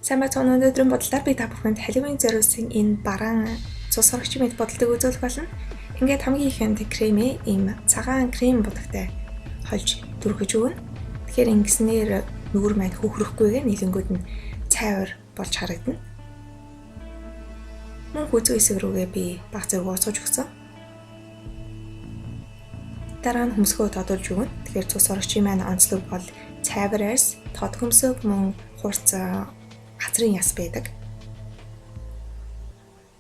Сайн байцгаана. Өнөөдрийн бодлоор би та бүхэнд Halloween зориулсан энэ бараан цус сурагчийн мэд бодлыг үзүүлэх болно. Ингээд хамгийн ихэнд кремээ ийм цагаан крем будагтай холж дүрхэж өгнө. Тэгэхээр ингэснээр нүгэр маань хөхрөхгүйгээр нийлэнгүүд нь цайвар болж харагдана. Мөн хүзүү хэсэг рүүгээ би баг зэрэг уусгаж өгсөн. Дараа нь хөмсгөө тодорж өгнө. Тэгэхээр цус сурагчийн маань онцлог бол цайвар арьс, тод хөмсөг, мөн хурц хазрын яс байдаг.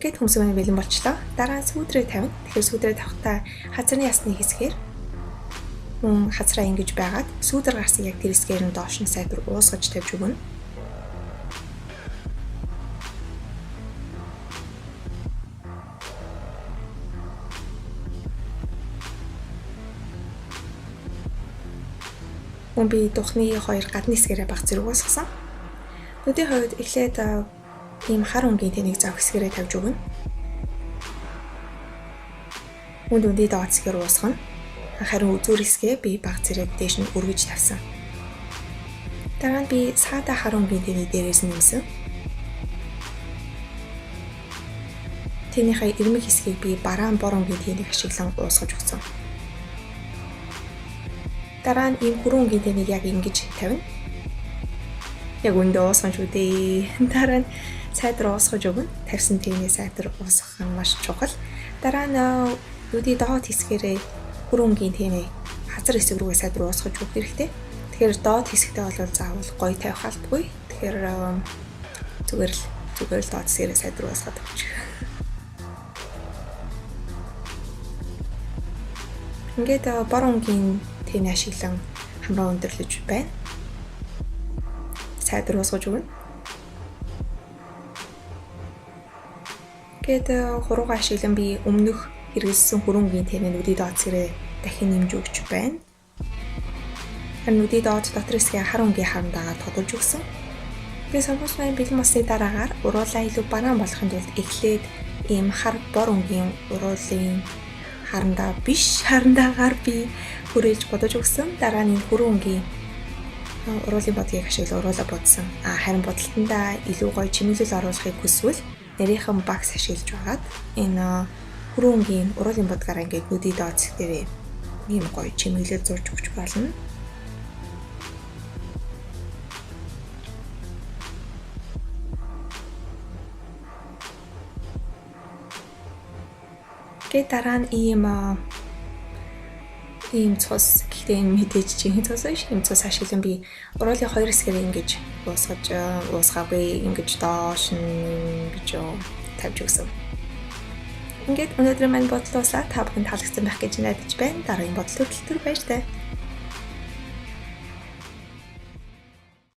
Гэт хөмсөг маань бэлэн болчлоо. Дараа нь сүүдрээ тавина. Тэгэхээр сүүдрээ тавихтаа хазрын ясны хэсгээр мөн хазраа ингэж байгаад сүүдэр гарсан яг тэр хэсгээр нь доош нь сайдвар уусгаж тавьж өгнө. Мөн би духны хоёр гадны хэсгээрээ баг зэрэг уусгасан. Нүдийн хувьд эхлээд ийм хар өнгийн тэнийг зав хэсгээрээ тавьж өгнө. Мөн нүдийн доод хэсгээр уусгана. Харин үзүүр хэсгээ би баг зэрэг дээш нь өргөж тавьсан. Дараа нь би саада хар өнгийн тэний дээрээс нэмсэн. Тэнийхээ ирмэг хэсгийг би бараан бор өнгийн тэнийг ашиглан уусгаж өгсөн. Дараа нь ийм хүрэн өнгийн тэнийг яг ингэж тавина. Яг үндэ уусгаж үдээ. Дараа нь сайдвар уусгаж өгнө. Тавьсан тэний сайдвар уусгах нь маш чухал. Дараа нь нүдийн доод хэсгээрээ хүрэн өнгийн тэний хазар хэсэг рүүгээ сайдвар уусгаж өгөх хэрэгтэй. Тэгэхээр доод хэсэгтээ бол заавал гоё тавих албагүй. Тэгэхээр зүгээр л доод хэсгээрээ сайдвар уусгаад өгчих. Ингээд бор өнгийн тэний ашиглан хамраа өндөрлөж байна. Сайдвар уусгаж өгнө. Гэт хуруугаа ашиглан би өмнөх хэрэглэсэн хүрэн өнгийн тэний нүдийн доод хэсгээрээ дахин нэмж өгч байна. Харин нүдийн доод дотор хэсгээ хар өнгийн харандаага тодулж өгсөн. Тэгээд самбус маань бэлэн болсны дараагаар уруулаа илүү бараан болохын тулд эхлээд ийм хар бор өнгийн уруулын харандаагаар би хүрээж бодож өгсөн. Дараа нь хүрэн өнгийн уруулын бодгийг ашиглан уруулаа бодсон. Харин бодолтондоо илүү гоё чимэглэл оруулахыг хүсвэл нарийнхан багс ашиглаж байгаад энэ хүрэн өнгийн уруулын бодгаараа ингээд нүдийн доод хэсгээр ийм гоё чимэглэл зурж өгч болно. Тэгээд дараа нь ийм цус гэхдээ энэ мэдээж чинь цус биш. Ийм цус ашиглан би уруулын хоёр хэсгээр ингэж уусгаагүй ингэж доош нь гэж тавьж өгсөн. Ингээд өнөөдрийн маань бодол дуслаа. Та бүхэнд таалагдсан байх гэж найдаж байна. Дараагийн бодол хүртэл баяртай.